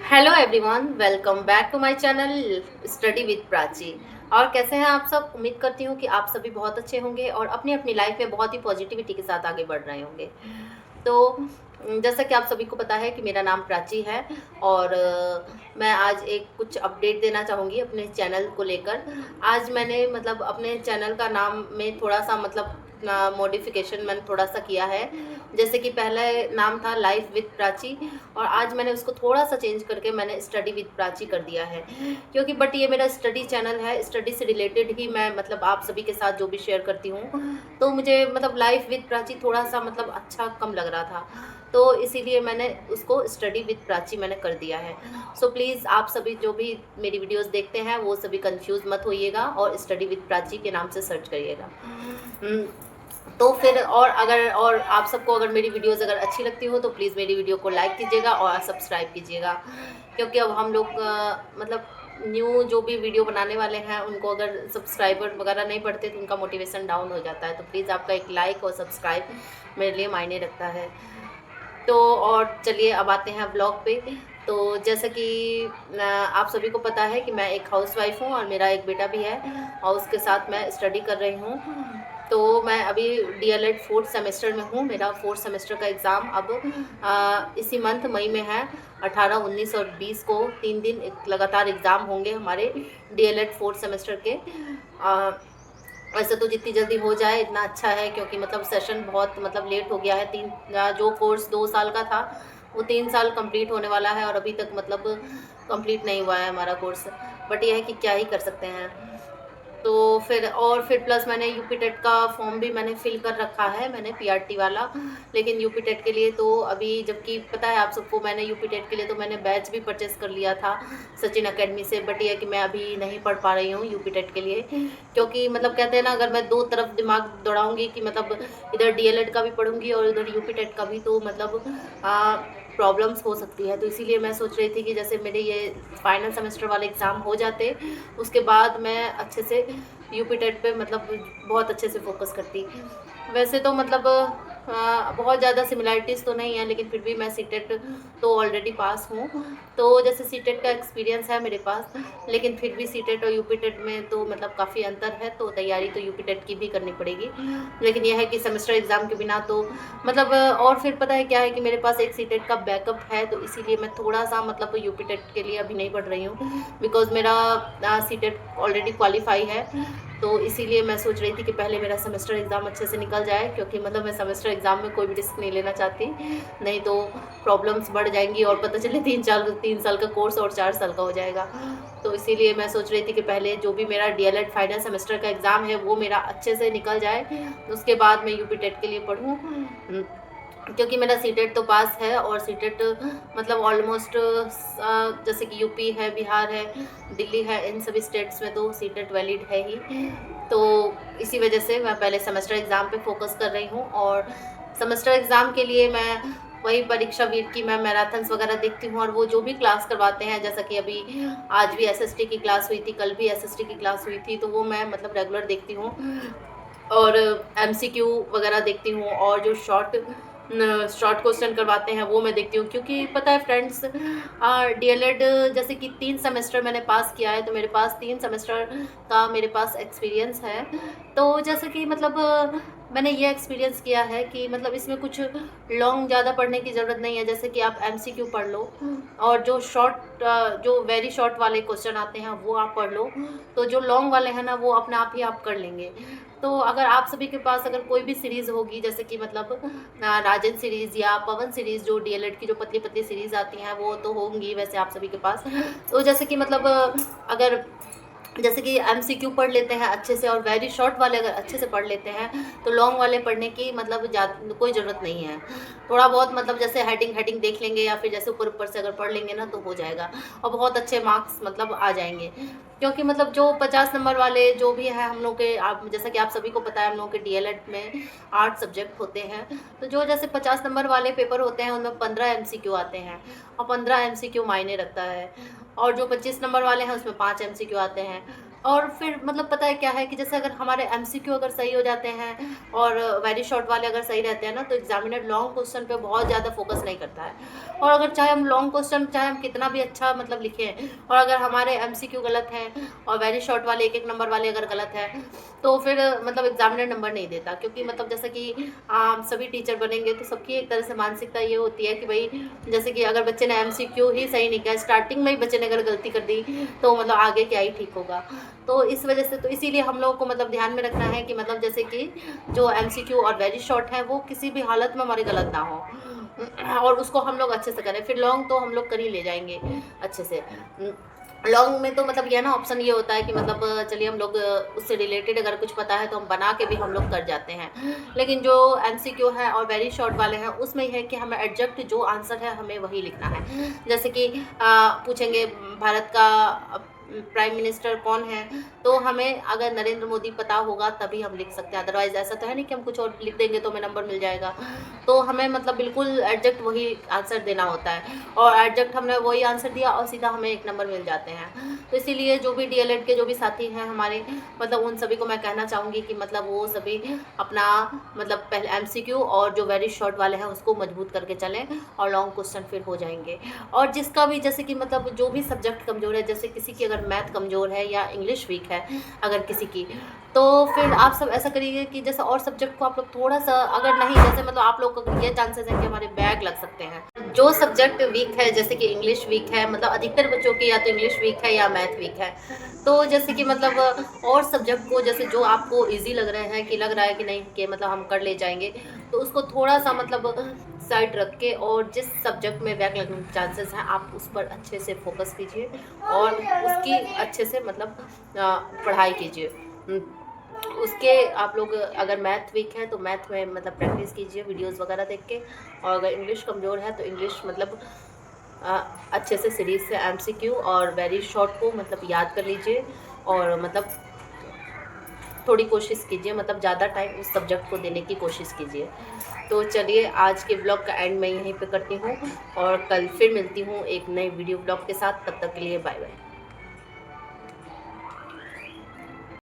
Hello everyone, welcome back to my channel study with Prachi. और कैसे हैं आप सब? उम्मीद करती हूँ कि आप सभी बहुत अच्छे होंगे और अपनी अपनी लाइफ में बहुत ही पॉजिटिविटी के साथ आगे बढ़ रहे होंगे। तो जैसा कि आप सभी को पता है कि मेरा नाम प्राची है और मैं आज एक कुछ अपडेट देना चाहूँगी अपने चैनल को लेकर। आज मैंने मतलब अपने चैनल का नाम में थोड़ा सा मतलब मॉडिफिकेशन मैंने थोड़ा सा किया है। जैसे कि पहले नाम था लाइफ विद प्राची और आज मैंने उसको थोड़ा सा चेंज करके मैंने स्टडी विद प्राची कर दिया है, क्योंकि बट ये मेरा स्टडी चैनल है, स्टडी से रिलेटेड ही मैं मतलब आप सभी के साथ जो भी शेयर करती हूँ, तो मुझे मतलब लाइफ विद प्राची थोड़ा सा मतलब अच्छा कम लग रहा था, तो इसीलिए मैंने उसको स्टडी विद प्राची मैंने कर दिया है। सो प्लीज़ आप सभी जो भी मेरी वीडियोस देखते हैं वो सभी कंफ्यूज मत होइएगा और स्टडी विद प्राची के नाम से सर्च करिएगा। तो फिर और आप सबको अगर मेरी वीडियोस अगर अच्छी लगती हो तो प्लीज़ मेरी वीडियो को लाइक कीजिएगा और सब्सक्राइब कीजिएगा, क्योंकि अब हम लोग मतलब न्यू जो भी वीडियो बनाने वाले हैं उनको अगर सब्सक्राइबर वगैरह नहीं बढ़ते तो उनका मोटिवेशन डाउन हो जाता है। तो प्लीज़ आपका एक लाइक और सब्सक्राइब मेरे लिए मायने रखता है। तो और चलिए अब आते हैं ब्लॉग पे। तो जैसा कि आप सभी को पता है कि मैं एक हाउसवाइफ हूँ और मेरा एक बेटा भी है और उसके साथ मैं स्टडी कर रही हूँ। तो मैं अभी डीएलएड फोर्थ सेमेस्टर में हूँ। मेरा फोर्थ सेमेस्टर का एग्ज़ाम अब इसी मंथ मई में है। 18, 19 और 20 को 3 दिन लगातार एग्ज़ाम होंगे हमारे डीएलएड फोर्थ सेमेस्टर के। वैसे तो जितनी जल्दी हो जाए इतना अच्छा है, क्योंकि मतलब सेशन बहुत मतलब लेट हो गया है। जो कोर्स 2 साल का था वो 3 साल कंप्लीट होने वाला है और अभी तक मतलब कंप्लीट नहीं हुआ है हमारा कोर्स। बट ये है कि क्या ही कर सकते हैं। तो फिर प्लस मैंने यूपी टेट का फॉर्म भी मैंने फिल कर रखा है, मैंने पीआरटी वाला। लेकिन यूपी टेट के लिए तो अभी, जबकि पता है आप सबको, मैंने यूपी टेट के लिए तो मैंने बैच भी परचेस कर लिया था सचिन अकेडमी से। बट ये है कि मैं अभी नहीं पढ़ पा रही हूँ यूपी टेट के लिए, क्योंकि मतलब कहते हैं ना, अगर मैं दो तरफ दिमाग दौड़ाऊँगी कि मतलब इधर डीएलएड का भी पढ़ूँगी और इधर यूपी टेट का भी, तो मतलब प्रॉब्लम्स हो सकती है। तो इसीलिए मैं सोच रही थी कि जैसे मेरे ये फाइनल सेमेस्टर वाले एग्ज़ाम हो जाते, उसके बाद मैं अच्छे से यूपी टेट पे मतलब बहुत अच्छे से फोकस करती। वैसे तो मतलब बहुत ज़्यादा सिमिलैरिटीज़ तो नहीं है, लेकिन फिर भी मैं सीटेट तो ऑलरेडी पास हूँ। तो जैसे सीटेट का एक्सपीरियंस है मेरे पास, लेकिन फिर भी सीटेट और यूपी टेट में तो मतलब काफ़ी अंतर है, तो तैयारी तो यूपी टेट की भी करनी पड़ेगी। लेकिन यह है कि सेमेस्टर एग्ज़ाम के बिना तो मतलब और फिर पता है क्या है कि मेरे पास एक सीटेट का बैकअप है, तो इसीलिए मैं थोड़ा-सा मतलब यूपी टेट के लिए अभी नहीं पढ़ रही हूँ, बिकॉज़ मेरा सीटेट ऑलरेडी क्वालीफाई है। तो इसीलिए मैं सोच रही थी कि पहले मेरा सेमेस्टर एग्ज़ाम अच्छे से निकल जाए, क्योंकि मतलब मैं सेमेस्टर एग्ज़ाम में कोई भी रिस्क नहीं लेना चाहती, नहीं तो प्रॉब्लम्स बढ़ जाएँगी और पता चले 3 साल का कोर्स और 4 साल का हो जाएगा। तो इसीलिए मैं सोच रही थी कि पहले जो भी मेरा डीएलएड फाइनल सेमेस्टर का एग्ज़ाम है वो मेरा अच्छे से निकल जाए, उसके बाद मैं यूपी टेट के लिए पढ़ूँ। क्योंकि मेरा सीटेट तो पास है और सीटेट मतलब ऑलमोस्ट जैसे कि यूपी है, बिहार है, दिल्ली है, इन सभी स्टेट्स में तो सीटेट वैलिड है ही। तो इसी वजह से मैं पहले सेमेस्टर एग्ज़ाम पे फोकस कर रही हूँ और सेमेस्टर एग्ज़ाम के लिए मैं वही परीक्षा वीर की मैं मैराथन्स वगैरह देखती हूँ और वो जो भी क्लास करवाते हैं, जैसा कि अभी आज भी एसएसटी की क्लास हुई थी, कल भी एसएसटी की क्लास हुई थी, तो वो मैं मतलब रेगुलर देखती हूँ और एमसीक्यू वगैरह देखती हूँ और जो शॉर्ट क्वेश्चन करवाते हैं वो मैं देखती हूँ। क्योंकि पता है फ्रेंड्स, डीएलएड जैसे कि 3 सेमेस्टर मैंने पास किया है, तो मेरे पास 3 सेमेस्टर का मेरे पास एक्सपीरियंस है। तो जैसे कि मतलब मैंने ये एक्सपीरियंस किया है कि मतलब इसमें कुछ लॉन्ग ज़्यादा पढ़ने की ज़रूरत नहीं है। जैसे कि आप एमसीक्यू पढ़ लो और जो वेरी शॉर्ट वाले क्वेश्चन आते हैं वो आप पढ़ लो, तो जो लॉन्ग वाले हैं ना वो अपने आप ही आप कर लेंगे। तो अगर आप सभी के पास अगर कोई भी सीरीज़ होगी, जैसे कि मतलब राजन सीरीज़ या पवन सीरीज़, जो डीएलएड की जो पतली पतली सीरीज़ आती हैं वो तो होंगी वैसे आप सभी के पास। तो जैसे कि मतलब अगर जैसे कि एमसीक्यू पढ़ लेते हैं अच्छे से और वेरी शॉर्ट वाले अगर अच्छे से पढ़ लेते हैं, तो लॉन्ग वाले पढ़ने की मतलब कोई ज़रूरत नहीं है। थोड़ा बहुत मतलब जैसे हेडिंग हेडिंग देख लेंगे या फिर जैसे ऊपर ऊपर से अगर पढ़ लेंगे ना तो हो जाएगा और बहुत अच्छे मार्क्स मतलब आ जाएंगे। क्योंकि मतलब जो 50 नंबर वाले जो भी हैं हम लोग के, आप जैसा कि आप सभी को पता है हम लोग के डीएलएड में 8 सब्जेक्ट होते हैं, तो जो जैसे 50 नंबर वाले पेपर होते हैं उनमें 15 एमसीक्यू आते हैं और 15 एमसीक्यू मायने रखता है। और जो 25 नंबर वाले हैं उसमें 5 एमसीक्यू आते हैं और फिर मतलब पता है क्या है कि जैसे अगर हमारे एमसीक्यू अगर सही हो जाते हैं और वेरी शॉर्ट वाले अगर सही रहते हैं ना, तो एग्जामिनर लॉन्ग क्वेश्चन पे बहुत ज़्यादा फोकस नहीं करता है। और अगर चाहे हम लॉन्ग क्वेश्चन चाहे हम कितना भी अच्छा मतलब लिखें, और अगर हमारे एमसीक्यू गलत हैं और वेरी शॉर्ट वाले एक एक नंबर वाले अगर गलत है, तो फिर मतलब एग्जामिनर नंबर नहीं देता। क्योंकि मतलब जैसे कि सभी टीचर बनेंगे तो सबकी एक तरह से मानसिकता ये होती है कि भाई जैसे कि अगर बच्चे ने एमसीक्यू ही सही नहीं किया, स्टार्टिंग में ही बच्चे ने अगर गलती कर दी, तो मतलब आगे क्या ही ठीक होगा। तो इस वजह से तो इसीलिए हम लोगों को मतलब ध्यान में रखना है कि मतलब जैसे कि जो एमसीक्यू और वेरी शॉर्ट है वो किसी भी हालत में हमारे गलत ना हो, और उसको हम लोग अच्छे से करें। फिर लॉन्ग तो हम लोग कर ही ले जाएंगे अच्छे से। लॉन्ग में तो मतलब ये ना ऑप्शन ये होता है कि मतलब चलिए हम लोग उससे रिलेटेड अगर कुछ पता है तो हम बना के भी हम लोग कर जाते हैं। लेकिन जो एमसीक्यू है और वेरी शॉर्ट वाले हैं उसमें यह है कि हमें एग्जैक्ट जो आंसर है हमें वही लिखना है। जैसे कि पूछेंगे भारत का प्राइम मिनिस्टर कौन है, तो हमें अगर नरेंद्र मोदी पता होगा तभी हम लिख सकते हैं। अदरवाइज ऐसा तो है नहीं कि हम कुछ और लिख देंगे तो हमें नंबर मिल जाएगा। तो हमें मतलब बिल्कुल एग्जैक्ट वही आंसर देना होता है, और एग्जैक्ट हमने वही आंसर दिया और सीधा हमें एक नंबर मिल जाते हैं। तो इसीलिए जो भी डीएलएड के जो भी साथी हैं हमारे, मतलब उन सभी को मैं कहना चाहूँगी कि मतलब वो सभी अपना मतलब पहले एमसीक्यू और जो वेरी शॉर्ट वाले हैं उसको मजबूत करके चलें, और लॉन्ग क्वेश्चन फिर हो जाएंगे। और जिसका भी जैसे कि मतलब जो भी सब्जेक्ट कमज़ोर है, जैसे किसी की अगर मैथ कमज़ोर है या इंग्लिश वीक है अगर किसी की, तो फिर आप सब ऐसा करिए कि जैसे और सब्जेक्ट को आप लोग थोड़ा सा अगर नहीं, जैसे मतलब आप लोग को ये चांसेस हैं कि हमारे बैग लग सकते हैं। जो सब्जेक्ट वीक है जैसे कि इंग्लिश वीक है, मतलब अधिकतर बच्चों की या तो इंग्लिश वीक है या मैथ वीक है, तो जैसे कि मतलब और सब्जेक्ट को जैसे जो आपको ईजी लग रहे हैं कि लग रहा है कि नहीं कि मतलब हम कर ले जाएंगे, तो उसको थोड़ा सा मतलब साइड रख के, और जिस सब्जेक्ट में बैक लगने के चांसेस हैं आप उस पर अच्छे से फोकस कीजिए और उसकी अच्छे से मतलब पढ़ाई कीजिए। उसके आप लोग अगर मैथ वीक है तो मैथ में मतलब प्रैक्टिस कीजिए वीडियोस वगैरह देख के, और अगर इंग्लिश कमज़ोर है तो इंग्लिश मतलब अच्छे से सीरीज से एमसीक्यू और वेरी शॉर्ट को मतलब याद कर लीजिए, और मतलब थोड़ी कोशिश कीजिए, मतलब ज़्यादा टाइम उस सब्जेक्ट को देने की कोशिश कीजिए। तो चलिए आज के ब्लॉग का एंड मैं यहीं पे करती हूँ, और कल फिर मिलती हूँ एक नए वीडियो ब्लॉग के साथ। तब तक के लिए बाय बाय।